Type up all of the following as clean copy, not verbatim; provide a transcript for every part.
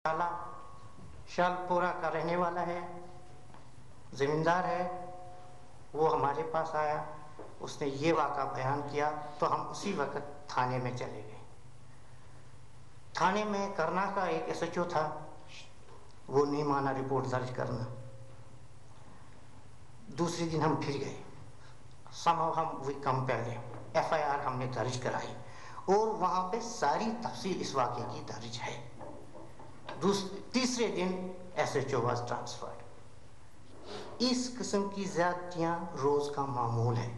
شالپورہ کا رہنے والا ہے، زمیندار ہے. وہ ہمارے پاس آیا، اس نے یہ واقعہ بیان کیا تو ہم اسی وقت تھانے میں چلے گئے. تھانے میں کرنا کا ایک ایس ایچ او تھا، وہ نہیں مانا رپورٹ درج کرنا. دوسرے دن ہم پھر گئے، ہم پہلے ایف آئی آر ہم نے درج کرائی اور وہاں پہ ساری تفصیل اس واقعے کی درج ہے. تیسرے دن S H O was transferred. اس قسم کی زیادتیاں روز کا معمول ہے.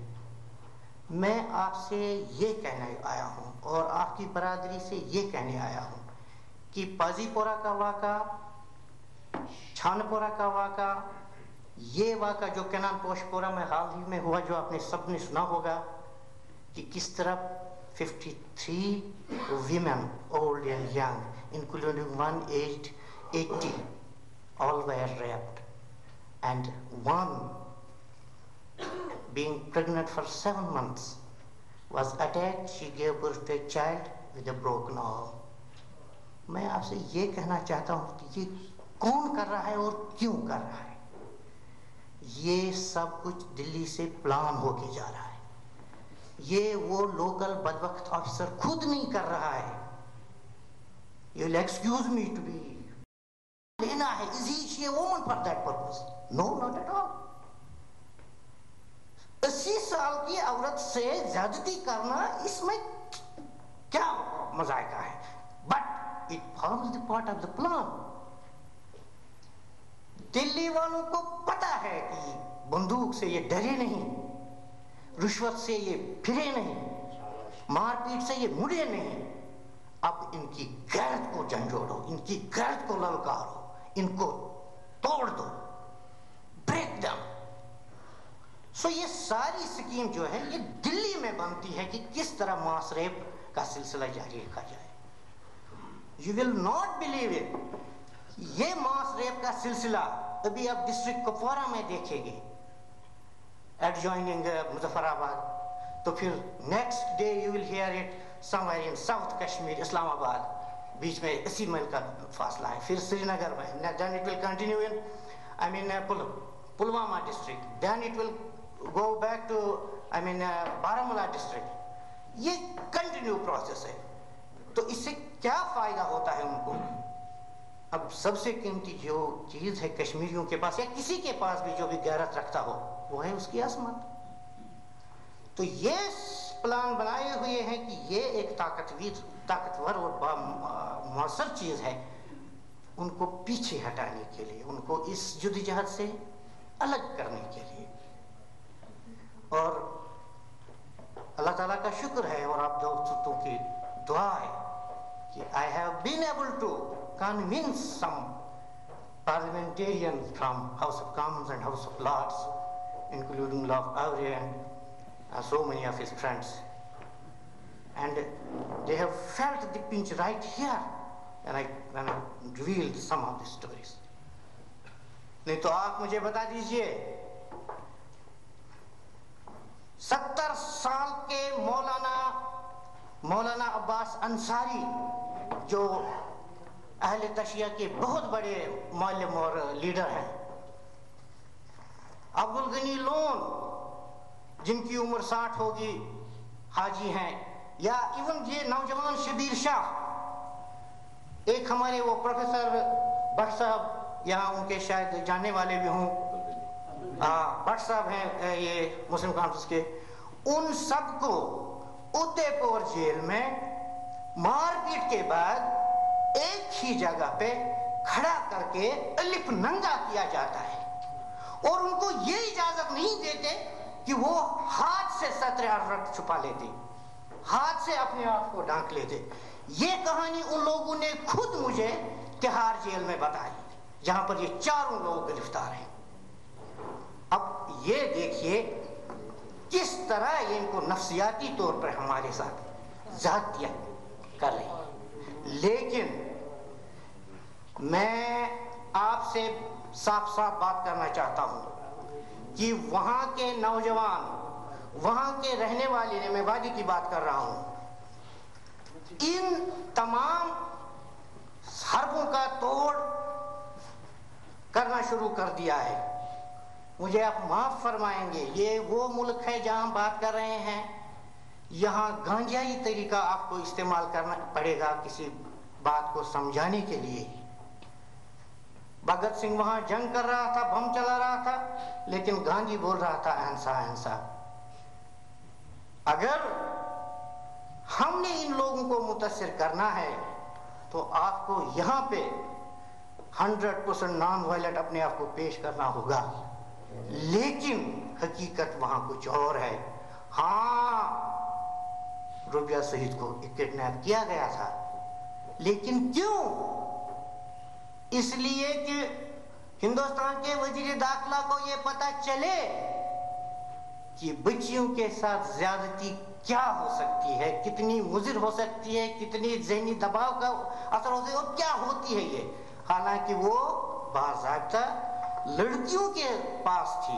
میں آپ سے یہ کہنے آیا ہوں اور آپ کی برادری سے یہ کہنے آیا ہوں کہ پازی پورہ کا واقعہ، چھان پورہ کا واقعہ، یہ واقعہ جو کینان پوش پورہ میں حال ہی میں ہوا، جو آپ نے سب نے سنا ہوگا کہ کس طرح 53 women, old and young, including one aged 80, all were raped, and one being pregnant for 7 months was attacked. She gave birth to a child with a broken arm. میں آپ سے یہ کہنا چاہتا ہوں کہ یہ کون کر رہا ہے اور کیوں کر رہا ہے. یہ سب کچھ دلی سے پلان ہو کے جا رہا ہے. یہ وہ لوکل بدبخت آفیسر خود نہیں کر رہا ہے. You will excuse me to be لینا ہے. Is she a woman for that purpose? No, not at all. 80 سال کی عورت سے زیادتی کرنا اس میں کیا مذائقہ ہے؟ But it forms the part of the plan. دلی والوں کو پتا ہے کہ بندوق سے یہ ڈرے نہیں، رشوت سے یہ پھرے نہیں، مار پیٹ سے یہ مڑے نہیں. اب ان کی غیرت کو جھنجھوڑو، ان کی غیرت کو للکارو، ان کو توڑ دو، بریک ڈاؤن. سو یہ ساری سکیم جو ہے یہ دلی میں بنتی ہے کہ کس طرح ماس ریپ کا سلسلہ جاری رکھا جائے. You will not believe it. یہ ماس ریپ کا سلسلہ ابھی آپ ڈسٹرکٹ کپوارہ میں دیکھیں گے، ایڈجوائننگ مظفر آباد. تو پھر next day you will hear it somewhere in south Kashmir, Islamabad, بیچ میں 80 میل کا فاصلہ ہے. پھر سری نگر میں، then it will continue in Pulwama district, then it will go back to Baramulla district. یہ کنٹینیو پروسیس ہے. تو اس سے کیا فائدہ ہوتا ہے ان کو؟ اب سب سے قیمتی جو چیز ہے کشمیریوں کے پاس یا کسی کے پاس بھی جو بھی غیرت رکھتا ہو، وہ ہے اس کی عظمت. تو یہ پلان بنائے ہوئے ہیں کہ یہ ایک طاقتور اور مؤثر چیز ہے ان کو پیچھے ہٹانے کے لیے، ان کو اس جدوجہد سے الگ کرنے کے لیے. اور اللہ تعالیٰ کا شکر ہے اور آپ دوستوں کی دعا ہے کہ I have been able to convince some parliamentarians from House of Commons and House of Lords, including Lord Aure and so many of his friends, and they have felt the pinch right here when I revealed some of the stories. نہیں تو آپ مجھے بتا دیجئے 70 سال کے مولانا عباس انصاری جو اہل تشیع کے بہت بڑے معلم اور لیڈر ہیں، عبدالغنی لون جن کی عمر 60 ہوگی، حاجی ہیں، یا ایون یہ نوجوان شبیر شاہ، ایک ہمارے وہ پروفیسر بٹ صاحب، یہاں ان کے شاید جاننے والے بھی ہوں، بٹ صاحب ہیں یہ مسلم کانفرنس کے. ان سب کو ادے پور جیل میں مار پیٹ کے بعد ایک ہی جگہ پہ کھڑا کر کے الف ننگا کیا جاتا ہے، اور ان کو یہ اجازت نہیں دیتے کہ وہ ہاتھ سے سطر عورت چھپا لیتے، ہاتھ سے اپنے آپ کو ڈھانک لیتے. یہ کہانی ان لوگوں نے خود مجھے تہاڑ جیل میں بتائی جہاں پر یہ چاروں لوگ گرفتار ہیں. اب یہ دیکھیے کس طرح یہ ان کو نفسیاتی طور پر ہمارے ساتھ زیادتیاں کر رہی ہیں. لیکن میں آپ سے صاف صاف بات کرنا چاہتا ہوں کہ وہاں کے نوجوان، وہاں کے رہنے والے نے، میں وادی کی بات کر رہا ہوں، ان تمام حربوں کا توڑ کرنا شروع کر دیا ہے. مجھے آپ معاف فرمائیں گے, یہ وہ ملک ہے جہاں ہم بات کر رہے ہیں, یہاں گانجائی طریقہ آپ کو استعمال کرنا پڑے گا کسی بات کو سمجھانے کے لیے. بھگت سنگھ وہاں جنگ کر رہا تھا, بم چلا رہا تھا, لیکن گاندھی بول رہا تھا اہنسا اہنسا. اگر ہم نے ان لوگوں کو متاثر کرنا ہے تو آپ کو یہاں پہ 100% نان وائلنٹ اپنے آپ کو پیش کرنا ہوگا, لیکن حقیقت وہاں کچھ اور ہے. ہاں, ربیہ سعید کو کڈنیپ کیا گیا تھا, لیکن کیوں؟ اس لیے کہ ہندوستان کے وزیر داخلہ کو یہ پتا چلے کہ بچیوں کے ساتھ زیادتی کیا ہو سکتی ہے, کتنی مضر ہو سکتی ہے, کتنی ذہنی دباؤ کا اثر ہوتا ہے, اور کیا ہوتی ہے یہ. حالانکہ وہ باضابطہ لڑکیوں کے پاس تھی.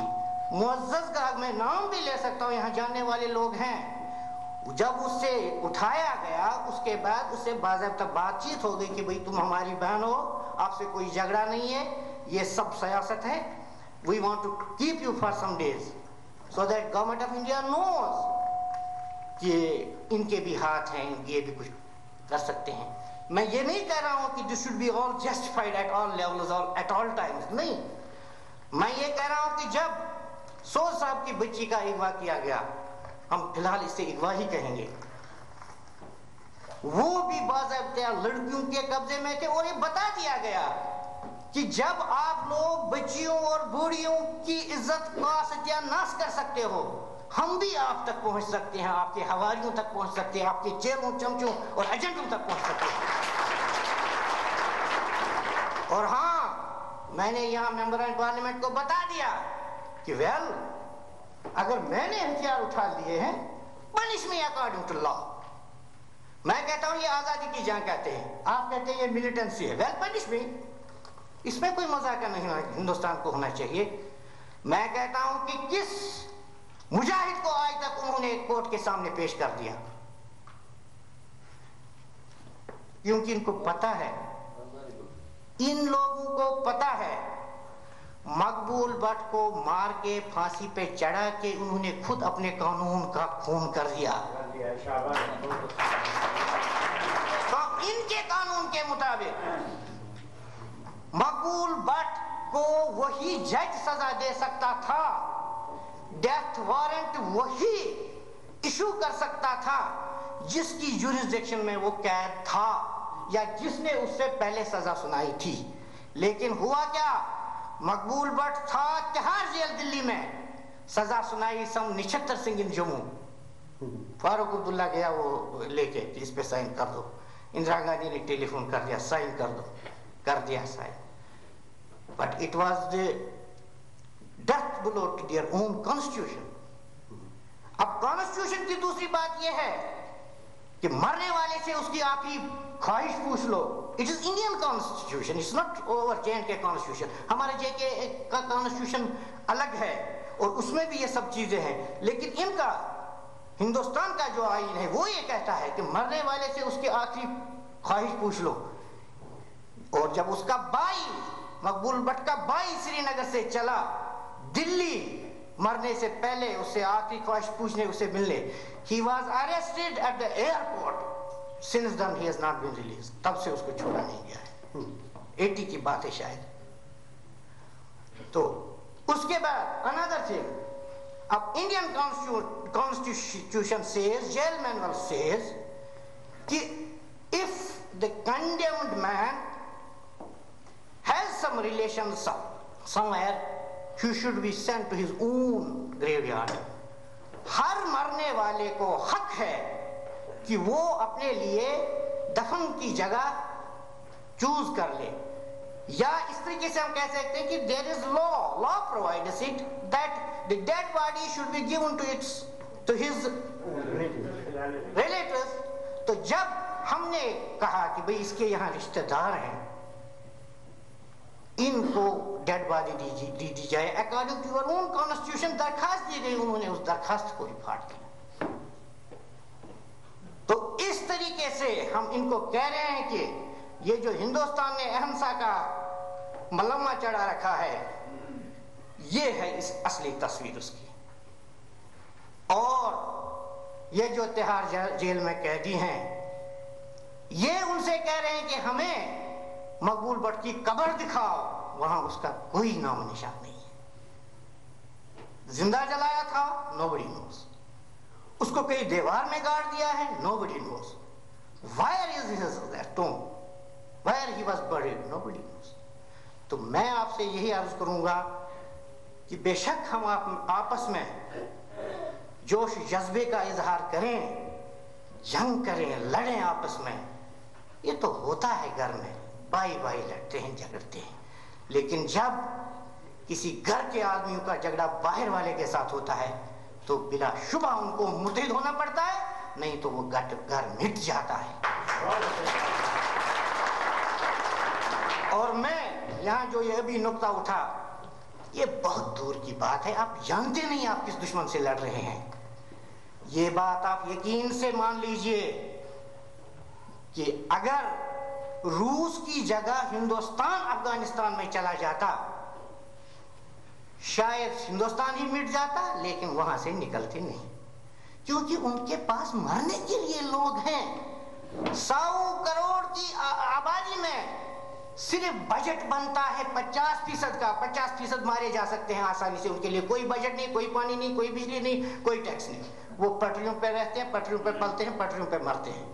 معزز کا میں نام بھی لے سکتا ہوں, یہاں جاننے والے لوگ ہیں. جب اس سے اٹھایا گیا, اس کے بعد اس سے باضابطہ بات چیت ہو گئی کہ بھئی تم ہماری بہن ہو, آپ سے کوئی جھگڑا نہیں ہے, یہ سب سیاست ہے. We want to keep you for some days so that government of India knows کہ ان کے بھی ہاتھ ہیں, یہ بھی کچھ کر سکتے ہیں. میں یہ نہیں کہہ رہا ہوں کہ this should be all justified at all levels or at all times, نہیں. میں یہ کہہ رہا ہوں کہ جب سوز صاحب کی بچی کا اغوا کیا گیا, ہم فی الحال اسے اغوا ہی کہیں گے, وہ بھی باضابطہ لڑکیوں کے قبضے میں تھے, اور یہ بتا دیا گیا کہ جب آپ لوگ بچیوں اور بوڑھیوں کی عزت کا ستیہ ناش کر سکتے ہو, ہم بھی آپ تک پہنچ سکتے ہیں, آپ کے حواریوں تک پہنچ سکتے ہیں, آپ کے چیروں چمچوں اور ایجنٹوں تک پہنچ سکتے ہیں. اور ہاں, میں نے یہاں ممبران پارلیمنٹ کو بتا دیا کہ ویل, اگر میں نے ہتھیار اٹھا لیے ہیں, پنش می اکارڈنگ ٹو لا. میں کہتا ہوں یہ آزادی کی جنگ کہتے ہیں, آپ کہتے ہیں یہ ملیٹنسی ہے, ویل پنش می. اس میں کوئی مذاق نہیں ہندوستان کو ہونا چاہیے. میں کہتا ہوں کہ کس مجاہد کو آج تک انہوں نے کورٹ کے سامنے پیش کر دیا, کیونکہ ان کو پتا ہے, ان لوگوں کو پتا ہے, مقبول بٹ کو مار کے پھانسی پہ چڑھا کے انہوں نے خود اپنے قانون کا خون کر دیا. تو ان کے قانون کے مطابق مقبول بٹ کو وہی جج سزا دے سکتا تھا, ڈیتھ وارنٹ وہی ایشو کر سکتا تھا جس کی جورسڈکشن میں وہ قید تھا یا جس نے اس سے پہلے سزا سنائی تھی. لیکن ہوا کیا, مقبول بٹ تھا تہاڑ جیل دلی میں, سزا سنائی سم نچھتر سنگھ ان جموں. فاروق عبداللہ گیا وہ لے کے اس پہ سائن کر دو, اندرا گاندھی نے ٹیلی فون کر دیا سائن کر دو, کر دیا sign. But it was the death blow to their own constitution. اب کانسٹیٹیوشن کی دوسری بات یہ ہے کہ مرنے والے سے اس کی آخری خواہش پوچھ لو. It is Indian constitution, it's not over J&K constitution. ہمارے JK کا constitution الگ ہے اور اس میں بھی یہ سب چیزیں ہیں, لیکن ان کا ہندوستان کا جو آئین ہے وہ یہ کہتا ہے کہ مرنے والے سے اس کی آخری خواہش پوچھ لو. اور جب اس کا بائی, مقبول بٹ کا بائی سری نگر سے چلا دلی مرنے سے پہلے اس سے آخری خواہش پوچھنے, اسے ملنے, he was arrested at the airport. Since then he has not been released. تب سے اس کو چھوڑا نہیں گیا ہے. 80 کی بات ہے شاید. تو اس کے بعد another thing, اب Indian constitution says, jail manual says کہ if the condemned man has some relations somewhere, he should be sent to his own graveyard. ہر مرنے والے کو حق ہے کہ وہ اپنے لیے دفن کی جگہ چوز کر لے, یا اس طریقے سے ہم کہہ سکتے ہیں کہ there is law provides it that the dead body should be given to his relatives. تو جب ہم نے کہا کہ بھئی اس کے یہاں رشتہ دار ہیں, ان کو ڈیڈ باڈی دی جائے according to your own constitution, درخواست دی گئی, انہوں نے اس درخواست کو ریفارڈ کیا. تو اس طریقے سے ہم ان کو کہہ رہے ہیں کہ یہ جو ہندوستان نے اہنسا کا ملمہ چڑھا رکھا ہے، یہ ہے اس اصلی تصویر اس کی. اور یہ جو تہاڑ جیل میں قیدی ہیں، یہ ان سے کہہ رہے ہیں کہ ہمیں مقبول بٹ کی قبر دکھاؤ، وہاں اس کا کوئی نام و نشان نہیں ہے. زندہ جلایا تھا، nobody knows. اس کو کئی دیوار میں گاڑ دیا ہے، nobody knows. Where is his tomb? Where he was buried? Nobody knows. تو میں آپ سے یہی عرض کروں گا کہ بے شک ہم آپس میں جوش جذبے کا اظہار کریں، جنگ کریں، لڑیں آپس میں. یہ تو ہوتا ہے گھر میں، بھائی بھائی لڑتے ہیں، جھگڑتے ہیں. لیکن جب کسی گھر کے آدمیوں کا جھگڑا باہر والے کے ساتھ ہوتا ہے تو بلا شبہ ان کو متحد ہونا پڑتا ہے، نہیں تو وہ گھر مٹ جاتا ہے. اور میں یہاں جو یہ ابھی نقطہ اٹھا، یہ بہت دور کی بات ہے. آپ جانتے نہیں آپ کس دشمن سے لڑ رہے ہیں. یہ بات آپ یقین سے مان لیجئے کہ اگر روس کی جگہ ہندوستان افغانستان میں چلا جاتا، شاید ہندوستان ہی مٹ جاتا، لیکن وہاں سے نکلتے نہیں، کیونکہ ان کے پاس مرنے کے لیے لوگ ہیں. 100 کروڑ کی آبادی میں صرف بجٹ بنتا ہے 50% کا. 50% مارے جا سکتے ہیں آسانی سے. ان کے لیے کوئی بجٹ نہیں، کوئی پانی نہیں، کوئی بجلی نہیں، کوئی ٹیکس نہیں. وہ پٹریوں پہ رہتے ہیں، پٹریوں پہ پلتے ہیں، پٹریوں پہ مرتے ہیں.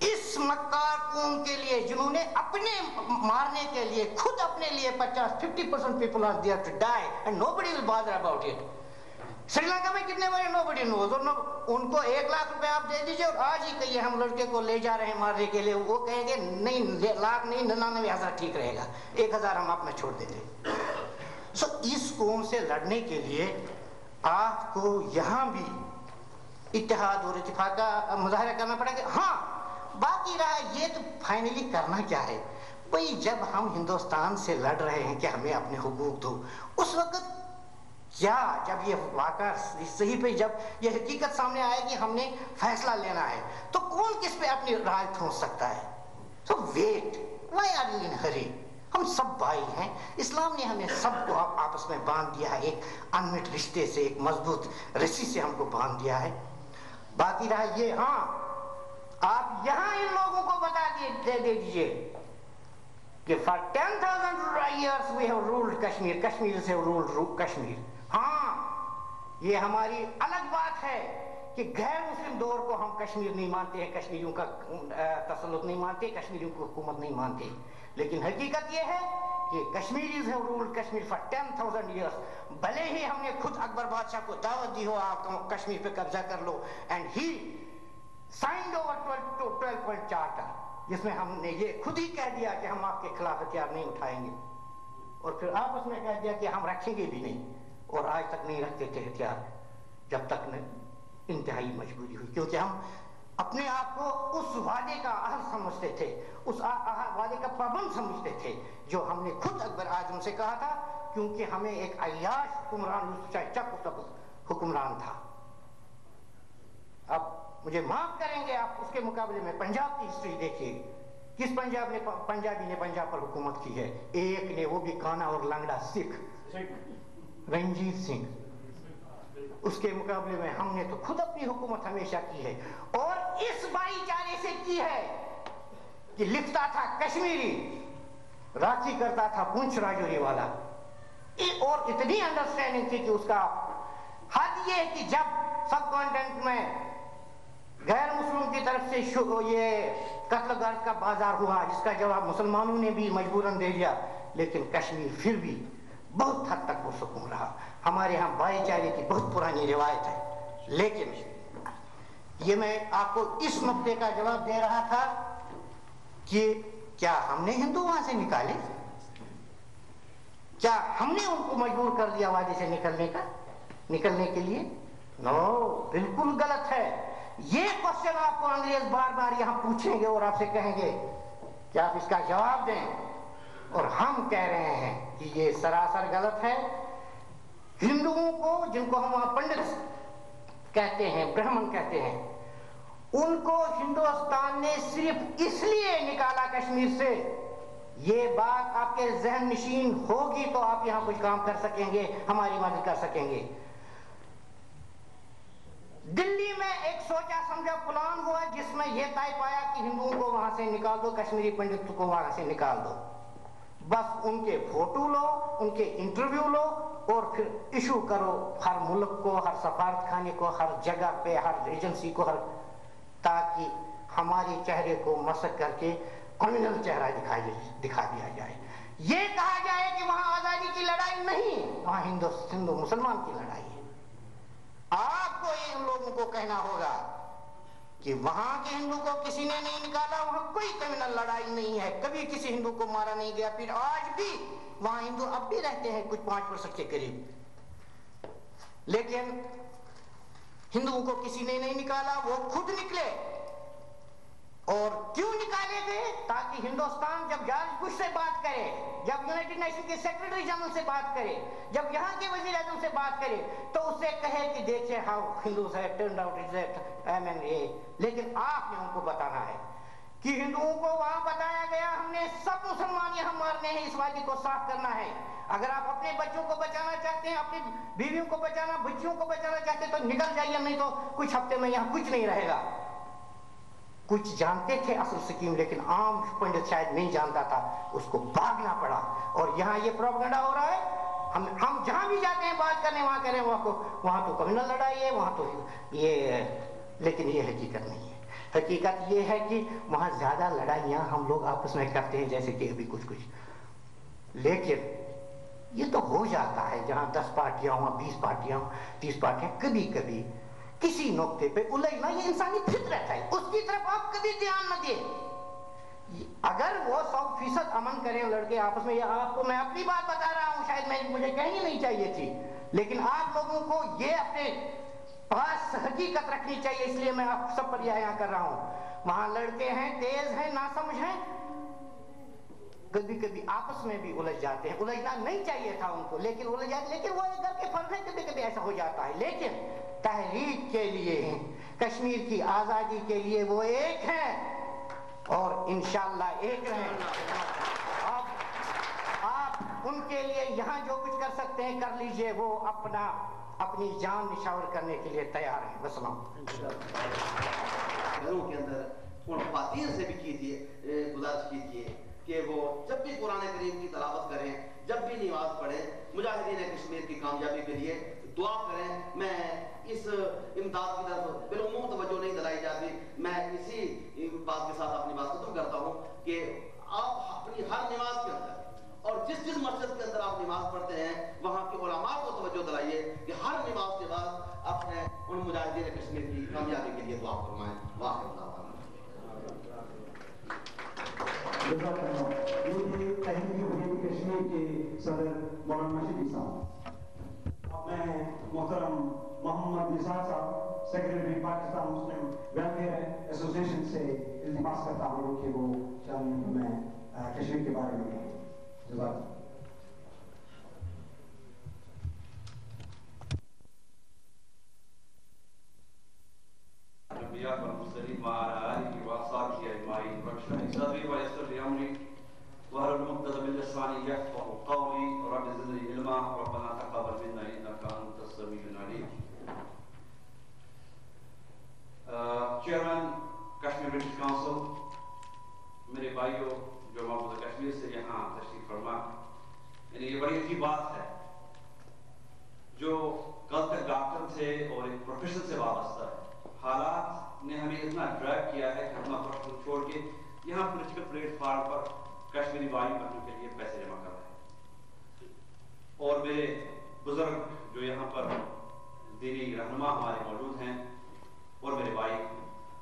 اس مکار قوم کے لیے جنہوں نے اپنے مارنے کے لیے خود اپنے لیے 50% people are there to die and nobody will bother about it. Sri Lanka میں کتنے بڑے nobody knows. اور ان کو 1 لاکھ روپے آپ دے دیجئے اور آج ہی کہیے ہم لڑکے کو لے جا رہے ہیں مارنے کے لیے، وہ کہیں گے نہیں، لاکھ نہیں، 99,000 ٹھیک رہے گا، 1,000 ہم اپنا چھوڑ دیتے. سو اس قوم سے لڑنے کے لیے آپ کو یہاں بھی اتحاد اور اتفاق کا مظاہرہ کرنا پڑے گا. ہاں باقی رہا یہ تو فائنلی کرنا کیا ہے بھئی. جب ہم ہندوستان سے لڑ رہے ہیں کہ ہمیں اپنے حقوق دو، اس وقت کیا جب یہ واقعہ صحیح پہ جب یہ حقیقت سامنے آئے کہ ہم نے فیصلہ لینا ہے تو کون کس پہ اپنی رائے ٹھونس سکتا ہے؟ So wait, why are you in hurry? ہم سب بھائی ہیں. اسلام نے ہمیں سب کو آپس میں باندھ دیا ہے، ایک انمٹ رشتے سے، ایک مضبوط رسی سے ہم کو باندھ دیا ہے. باقی رہا یہ، ہاں آپ یہاں ان لوگوں کو بتا دے دیجئے کہ for 10,000 years we have ruled Kashmir, Kashmiris have ruled Kashmir. ہاں یہ ہماری الگ بات ہے کہ غیر مسلم دور کو ہم کشمیر نہیں مانتے ہیں، کشمیریوں کا تسلط نہیں مانتے، کشمیریوں کی حکومت نہیں مانتے. لیکن حقیقت یہ ہے کہ Kashmiris have ruled Kashmir for 10,000 years. بھلے ہی ہم نے خود اکبر بادشاہ کو دعوت دی ہو آپ کشمیر پہ قبضہ کر لو، and he signed over 12 point charter، جس میں ہم نے یہ خود ہی کہہ دیا کہ ہم آپ کے خلاف ہتھیار نہیں اٹھائیں گے، اور پھر آپس میں کہہ دیا کہ ہم رکھیں گے بھی نہیں. اور آج تک نہیں رکھتے تھے ہتھیار جب تک انتہائی مجبوری ہوئی، کیونکہ ہم اپنے آپ کو اس وعدے کا اہل سمجھتے تھے، اس وعدے کا پابند سمجھتے تھے جو ہم نے خود اکبر اعظم سے کہا تھا، کیونکہ ہمیں ایک عیاش حکمران چک حکمران تھا. اب مجھے معاف کریں گے آپ، اس کے مقابلے میں پنجاب کی ہسٹری دیکھیے. کس پنجابی نے پنجاب پر حکومت کی ہے؟ ایک نے، وہ بھی کانا اور لنگڑا سکھ، رنجیت سنگھ. اس کے مقابلے میں ہم نے تو خود اپنی حکومت ہمیشہ کی ہے، اور اس بھائی چارے سے کی ہے کہ لکھتا تھا کشمیری، راکھی کرتا تھا پونچھ راجوری والا. اور اتنی انڈرسٹینڈنگ تھی کہ اس کا حد یہ کہ جب سب کانٹینٹ میں غیر مسلموں کی طرف سے یہ قتل و غارت کا بازار ہوا، جس کا جواب مسلمانوں نے بھی مجبوراً دے دیا، لیکن کشمیر پھر بھی بہت حد تک وہ سکون رہا. ہمارے ہاں بھائی چارے کی بہت پرانی روایت ہے. لیکن یہ میں آپ کو اس نقطے کا جواب دے رہا تھا کہ کیا ہم نے ہندو وہاں سے نکالے؟ کیا ہم نے ان کو مجبور کر دیا وادی سے نکلنے کے لیے؟ نو، بالکل غلط ہے. یہ کوشچن آپ کو انگریز بار بار یہاں پوچھیں گے اور آپ سے کہیں گے کہ آپ اس کا جواب دیں، اور ہم کہہ رہے ہیں کہ یہ سراسر غلط ہے. ہندوؤں کو، جن کو ہم پنڈت کہتے ہیں، برہمن کہتے ہیں، ان کو ہندوستان نے صرف اس لیے نکالا کشمیر سے، یہ بات آپ کے ذہن نشین ہوگی تو آپ یہاں کچھ کام کر سکیں گے، ہماری مدد کر سکیں گے۔ دلی میں ایک سوچا سمجھا پلان ہوا جس میں یہ طے پایا کہ ہندوؤں کو وہاں سے نکال دو، کشمیری پنڈت کو وہاں سے نکال دو، بس ان کے فوٹو لو، ان کے انٹرویو لو اور پھر ایشو کرو ہر ملک کو، ہر سفارت خانے کو، ہر جگہ پہ، ہر ایجنسی کو، تاکہ ہمارے چہرے کو مسخ کر کے کمیونل چہرہ دکھا دیا جائے، یہ کہا جائے کہ وہاں آزادی کی لڑائی نہیں، وہاں ہندو مسلمان کی لڑائی ہے۔ آپ کو ان لوگوں کو کہنا ہوگا کہ وہاں کے ہندو کو کسی نے نہیں نکالا، وہاں کوئی کمیونل لڑائی نہیں ہے، کبھی کسی ہندو کو مارا نہیں گیا، پھر آج بھی وہاں ہندو اب بھی رہتے ہیں کچھ 5% کے قریب، لیکن ہندوؤں کو کسی نے نہیں نکالا، وہ خود نکلے۔ اور کیوں نکالے گئے؟ تاکہ ہندوستان جب جارج بش سے بات کرے، جب یونائٹڈ نیشن کے سیکرٹری جنرل سے بات کرے، جب یہاں کے وزیر اعظم سے بات کرے تو اس سے کہے کہ دیکھیں ہاؤ ہندوز ہے turned out is that MNA، لیکن آپ نے ان کو بتانا ہے کہ ہندوؤں کو وہاں بتایا گیا ہم نے سب مسلمان یہاں مارنے ہیں، اس وادی کو صاف کرنا ہے، اگر آپ اپنے بچوں کو بچانا چاہتے ہیں، اپنی بیویوں کو بچانا، بچیوں کو بچانا چاہتے ہیں تو نکل جائیے، نہیں تو کچھ ہفتے میں یہاں کچھ نہیں رہے گا۔ کچھ جانتے تھے اصل سکیم، لیکن عام پنڈت شاید نہیں جانتا تھا، اس کو بھاگنا پڑا، اور یہاں یہ پروپیگنڈا ہو رہا ہے، ہم جہاں بھی جاتے ہیں بات کرنے، وہاں کہہ رہے ہیں وہاں تو کمیونل لڑائی ہے، وہاں تو یہ، لیکن یہ حقیقت نہیں ہے۔ حقیقت یہ ہے کہ وہاں زیادہ لڑائیاں ہم لوگ آپس میں کرتے ہیں جیسے کہ ابھی کچھ، لیکن یہ تو ہو جاتا ہے جہاں 10 پارٹیاں ہوں، 20 پارٹیاں ہوں، 30 پارٹیاں، کبھی کبھی کسی نقطے پہ الجھنا یہ انسانی فطرت ہے، اس کی طرف آپ کبھی دھیان نہ دیں۔ اگر وہ 100% امن کریں لڑکے آپس میں، یا آپ کو میں اپنی بات بتا رہا ہوں، شاید مجھے کہنی نہیں چاہیے تھی، لیکن آپ لوگوں کو یہ اپنے پاس حقیقت رکھنی چاہیے، اس لیے میں آپ سب پر یہ بیان کر رہا ہوں۔ وہاں لڑکے ہیں، تیز ہیں، ناسمجھ ہیں، کبھی کبھی آپس میں بھی الجھ جاتے ہیں، الجھنا نہیں چاہیے تھا ان کو، لیکن الجھ جاتے، لیکن وہ گھر کے فرض ہے، کبھی کبھی ایسا ہو جاتا ہے، لیکن تحریک کے لیے ہیں، کشمیر کی آزادی کے لیے وہ ایک ہیں اور انشاءاللہ ایک رہیں۔ آپ ان کے لیے یہاں جو کچھ کر سکتے ہیں کر لیجئے، وہ اپنی جان نشاور کرنے کے لیے تیار ہیں۔ وسلام۔ گھروں کے اندر ان خواتین سے بھی کیجیے، گزارش کیجیے کہ وہ جب بھی قرآن کریم کی تلاوت کریں، جب بھی نماز پڑھیں، مجاہدین کشمیر کی کامیابی کے لیے دعا کریں۔ میں اس امداد کی طرف بالعموم توجہ نہیں دلائی جاتی، میں اسی بات کے ساتھ اپنی بات ختم کرتا ہوں کہ آپ اپنی ہر نماز کے اندر اور جس مسجد کے اندر آپ نماز پڑھتے ہیں وہاں کے علماء کو توجہ دلائیے کہ ہر نماز کے بعد اپنے ان مجاہدین کشمیر کی کامیابی کے لیے دعا فرمائیں۔ واخر دعوانا یہ تحریک کشمیر کے صدر مولانا مشرقی صاحب، اب میں محترم محمد نثار صاحب سیکرٹری پاکستان مسلم ویلفیئر ایسوسیشن سے التماس کرتا ہوں کہ وہ چند میں کشمیر کے بارے میں کہیں۔ جزاک اللہ۔ الأنبياء والمرسلين وعلى آله وأصحابه أجمعين رب اشرح لي صدري ويسر لي أمري واحلل عقدة من لساني يفقهوا قولي رب زدني علما ربنا تقبل منا إنك أنت السميع العليم۔ چیئرمین کشمیر برٹش کونسل، میرے بھائیوں جو محفوظ کشمیر سے یہاں تشریف فرما، یعنی یہ بڑی اچھی بات ہے، جو کل تک ڈاکٹر تھے اور ایک پروفیشن سے وابستہ ہے، حالات نے ہمیں اتنا ڈرائیو کیا ہے کہ ہم اپنا چھوڑ کے یہاں پولیٹیکل پلیٹ فارم پر کشمیری بھائی بننے کے لیے پیسے جمع کر رہے ہیں، اور میرے بزرگ جو یہاں پر دینی رہنما ہمارے موجود ہیں، اور میرے بھائی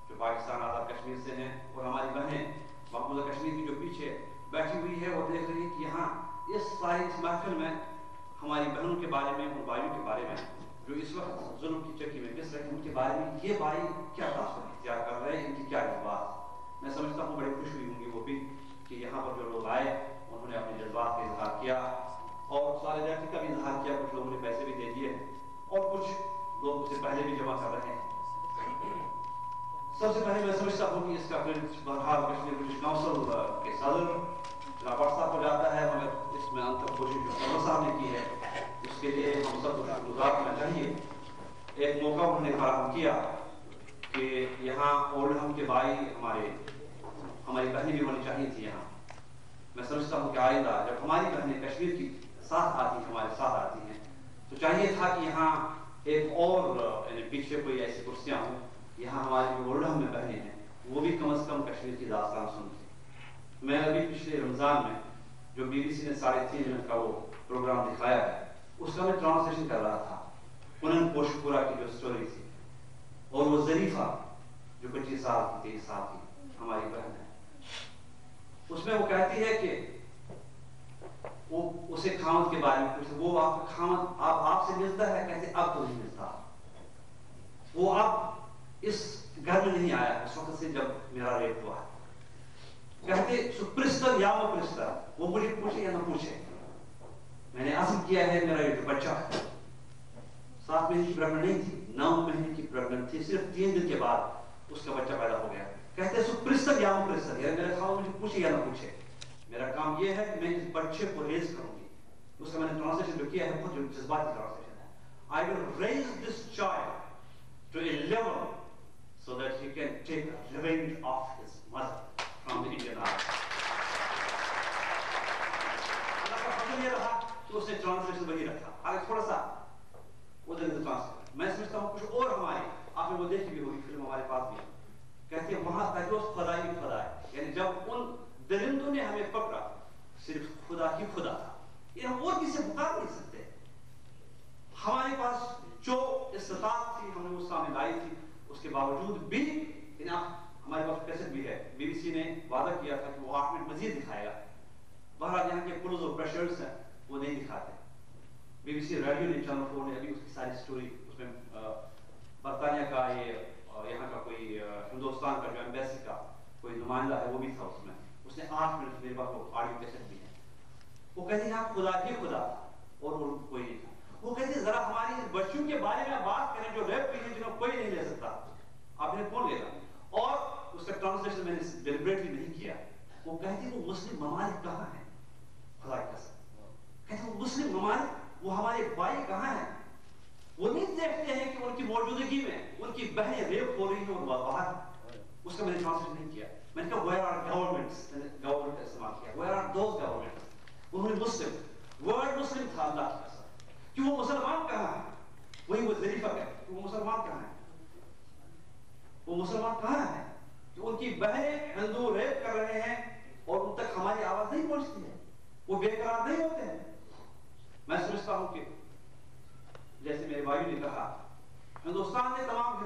جو پاکستان آزاد کشمیر سے ہیں، اور ہماری بہنیں محفوظ کشمیر کی جو پیچھے بیٹھی ہوئی ہے اور دیکھ رہی ہے کہ یہاں اس ساری اس محفل میں ہماری بہنوں کے بارے میں، ان بھائیوں کے بارے میں جو اس وقت ظلم کی چکی میں پس رہے ہیں، ان کے بارے میں یہ بھائی کیا تاثر اختیار کر رہے ہیں، ان کی کیا جذبات، میں سمجھتا ہوں بڑی خوش ہوئی ہوں گی وہ بھی کہ یہاں پر جو لوگ آئے انہوں نے اپنے جذبات کا اظہار کیا اور سالیڈیٹی کا بھی اظہار کیا، کچھ لوگوں نے پیسے بھی دے دیے اور کچھ لوگ اسے پہلے بھی جمع کر رہے ہیں۔ سب سے پہلے میں سمجھتا ہوں کہ اس کا بہرحال کشمیر برٹش کونسل کے صدر جناب بٹ صاحب کو جاتا ہے، مگر اس میں انتم کوشش جو صدر صاحب نے کی ہے اس کے لیے ہم سب کو شکر گزار کرنا چاہیے. ایک موقع انہوں نے فراہم کیا کہ یہاں اولڈہم کے بھائی ہماری بہنیں بھی ہونی چاہیے تھی یہاں. میں سمجھتا ہوں کہ آئندہ جب ہماری بہنیں کشمیر کی ساتھ آتی ہیں، ہمارے ساتھ آتی ہیں، تو چاہیے تھا کہ یہاں ایک اور یعنی پیچھے کوئی ایسی کرسیاں ہوں، یہاں ہماری جو اولڈہم میں بہنیں ہیں وہ بھی کم از کم کشمیر کی داستان سنتی. میں ابھی پچھلے رمضان میں جو BBC نے 3.5 منٹ کا وہ پروگرام دکھایا ہے اس کا میں ٹرانسلیشن کر رہا تھا. پونن پوشپورا کی جو سٹوری تھی اور وہ ظریفہ جو 25 سال کی 23 سال کی ہماری بہن ہے، اس میں وہ کہتی ہے کہ وہ اسے خامد کے بارے میں پوچھتے، وہ آپ کا خامد آپ سے ملتا ہے؟ کہتے اب تو نہیں ملتا، وہ اب اس گھر میں نہیں آیا اس وقت سے جب میرا ریپ ہوا. کہتے پرستر یا وہ پرستر، وہ مجھے پوچھے یا نہ پوچھے، میں نے عزم کیا ہے میرا یہ بچہ ہے. 7 مہینے کی پریگننٹ نہیں تھی، 9 مہینے کی پریگننٹ تھی، صرف 3 دن کے بعد اس کا بچہ پیدا ہو گیا. کہتے ہیں پرستر یا وہ پرستر، یعنی میرا خامد مجھے پوچھے یا نہ پوچھے، میرا کام یہ ہے کہ میں اس بچے کو ریز کروں گی. اس کا میں نے ٹرانسلیشن جو کیا ہے بہت جو جذباتی ٹرانسلیشن ہے. I will raise this child to a level so that he can take revenge of his mother from the Indian army. اللہ کا فضل یہ رہا کہ اس نے ٹرانسلیشن وہی رکھا. آگے تھوڑا سا ادھر ادھر ٹرانسلیشن میں سمجھتا ہوں کچھ اور ہماری آپ نے وہ دیکھی بھی ہوگی فلم ہمارے پاس بھی کہتے ہیں وہاں تجوز خدا ہی خدا ہے، یعنی جب ان درندوں نے ہمیں پکڑا صرف خدا ہی خدا تھا، یہ ہم اور کسی سے پکار نہیں سکتے. ہمارے پاس جو استطاعت تھی ہم نے وہ سامنے لائی تھی، اس کے باوجود بھی ہمارے پاس کیسٹ بھی ہے. BBC نے وعدہ کیا تھا کہ وہ 8 منٹ مزید دکھائے گا. بہرحال یہاں کے پلز اور پریشرز ہیں وہ نہیں دکھاتے. BBC ریڈیو نے چینل 4 نے ابھی اس کی ساری سٹوری اس میں برطانیہ کا یہاں کا کوئی ہندوستان کا جو ایمبیسی کا کوئی نمائندہ ہے وہ بھی تھا اس میں. اس نے 8 منٹ میرے پاس وہ آڈیو کیسٹ بھی ہے. وہ کہتے ہیں آپ خدا ہی خدا تھا اور کوئی نہیں تھا. وہ کہتے ہیں ذرا ہماری بچوں کے بارے میں بات کریں جو ریپ ہوئی ہے جنہوں کوئی نہیں لے سکتا، آپ انہیں کون لے گا. اور اس کا ٹرانسلیشن میں نے ڈیلیبریٹلی نہیں کیا. وہ کہتے ہیں وہ مسلم ممالک کہاں ہیں، خدا کی قسم کہتے ہیں وہ مسلم ممالک، وہ ہمارے بھائی کہاں ہیں. وہ نہیں دیکھتے ہیں کہ ان کی موجودگی میں ان کی بہنیں ریپ ہو رہی ہیں اور باہر. اس کا میں نے ٹرانسلیشن نہیں کیا. میں نے کہا where are governments، میں نے گورنمنٹ کا استعمال کیا. where are those governments. انہوں نے مسلم ورڈ مسلم تھا اللہ کی قسم کہ وہ مسلمان کہاں ہے. وہی وہ ظریفہ کہتے وہ مسلمان کہاں ہے، وہ مسلمان کہاں ہے کہ ان کی بہنیں ہندو ریپ کر رہے ہیں اور ان تک ہماری آواز نہیں پہنچتی ہے، وہ بے قرار نہیں ہوتے ہیں. میں سمجھتا ہوں کہ جیسے میرے بھائی نے کہا ہندوستان نے تمام